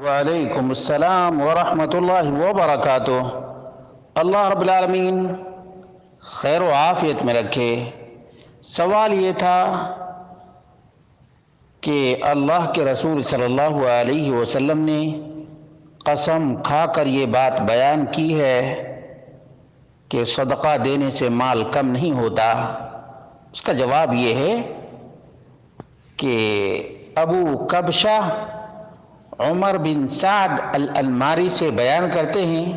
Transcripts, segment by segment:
وعلیکم السلام ورحمۃ اللہ وبرکاتہ۔ اللہ رب العالمین خیر و عافیت میں رکھے۔ سوال یہ تھا کہ اللہ کے رسول صلی اللہ علیہ وسلم نے قسم کھا کر یہ بات بیان کی ہے کہ صدقہ دینے سے مال کم نہیں ہوتا۔ اس کا جواب یہ ہے کہ ابو کبشہ عمر بن سعد الانماری سے بیان کرتے ہیں،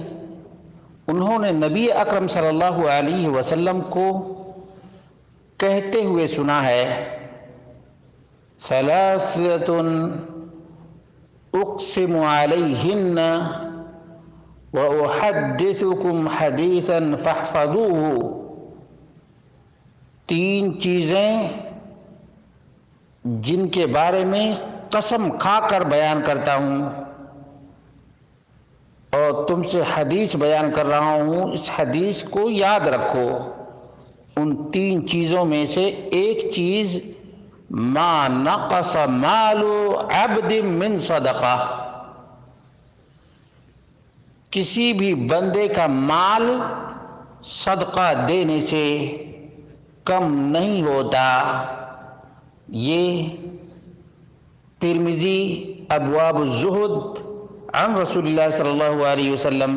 انہوں نے نبی اکرم صلی اللہ علیہ وسلم کو کہتے ہوئے سنا ہے، ثلاثۃ اقسم علیہن واحدثکم حدیثا فاحفظوہ، تین چیزیں جن کے بارے میں قسم کھا کر بیان کرتا ہوں اور تم سے حدیث بیان کر رہا ہوں، اس حدیث کو یاد رکھو۔ ان تین چیزوں میں سے ایک چیز ما نقص مال عبد من صدقہ، کسی بھی بندے کا مال صدقہ دینے سے کم نہیں ہوتا۔ یہ ترمذی ابواب الزہد عن رسول اللہ صلی اللہ علیہ وسلم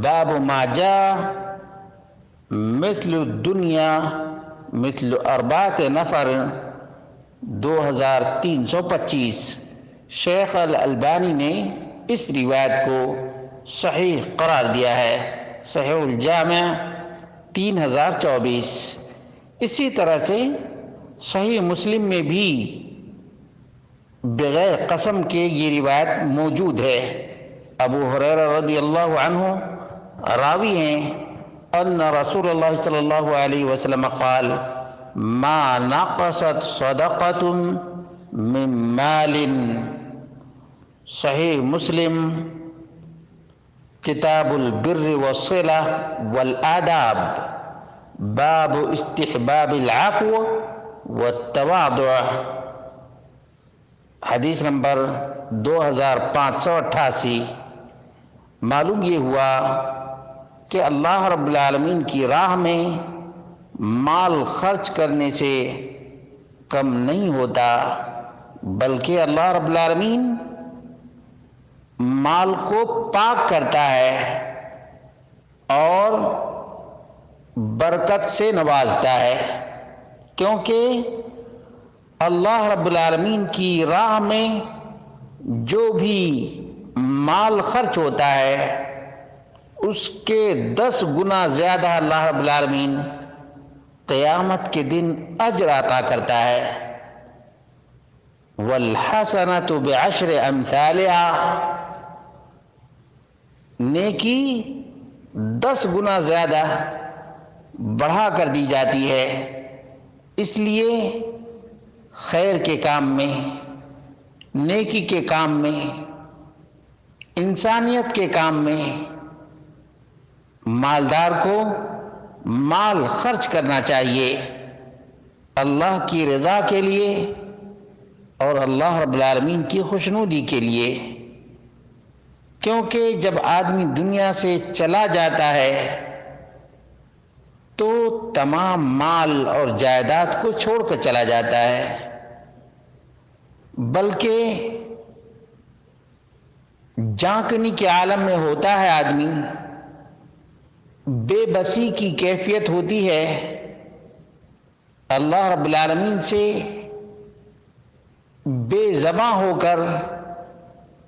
باب ما جاء مثل الدنیا مثل اربعۃ نفر 2325، شیخ الالبانی نے اس روایت کو صحیح قرار دیا ہے، صحیح الجامع 3024۔ اسی طرح سے صحیح مسلم میں بھی بغیر قسم کے یہ روایت موجود ہے۔ ابو ہریرہ رضی اللہ عنہ راوی ہیں، ان رسول اللہ صلی اللہ علیہ وسلم قال ما نقصت صدقۃ من مال، صحیح مسلم کتاب البر والصلہ والآداب باب استحباب العفو والتواضع، حدیث نمبر 2588۔ معلوم یہ ہوا کہ اللہ رب العالمین کی راہ میں مال خرچ کرنے سے کم نہیں ہوتا، بلکہ اللہ رب العالمین مال کو پاک کرتا ہے اور برکت سے نوازتا ہے، کیونکہ اللہ رب العالمین کی راہ میں جو بھی مال خرچ ہوتا ہے اس کے 10 گنا زیادہ اللہ رب العالمین قیامت کے دن اجر عطا کرتا ہے۔ والحسنۃ بعشر امثالها، نیکی 10 گنا زیادہ بڑھا کر دی جاتی ہے۔ اس لیے خیر کے کام میں، نیکی کے کام میں، انسانیت کے کام میں مالدار کو مال خرچ کرنا چاہیے، اللہ کی رضا کے لیے اور اللہ رب العالمین کی خوشنودی کے لیے، کیونکہ جب آدمی دنیا سے چلا جاتا ہے تو تمام مال اور جائیداد کو چھوڑ کر چلا جاتا ہے، بلکہ جھانکنے کے عالم میں ہوتا ہے آدمی، بے بسی کی کیفیت ہوتی ہے، اللہ رب العالمین سے بے زباں ہو کر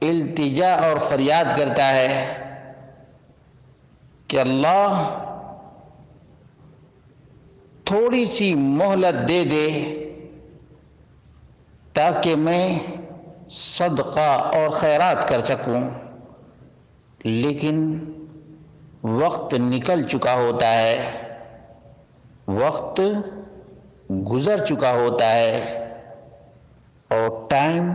التجا اور فریاد کرتا ہے کہ اللہ تھوڑی سی مہلت دے دے تاکہ میں صدقہ اور خیرات کر سکوں، لیکن وقت نکل چکا ہوتا ہے، وقت گزر چکا ہوتا ہے اور ٹائم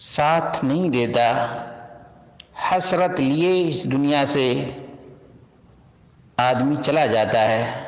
ساتھ نہیں دیتا، حسرت لیے اس دنیا سے آدمی چلا جاتا ہے۔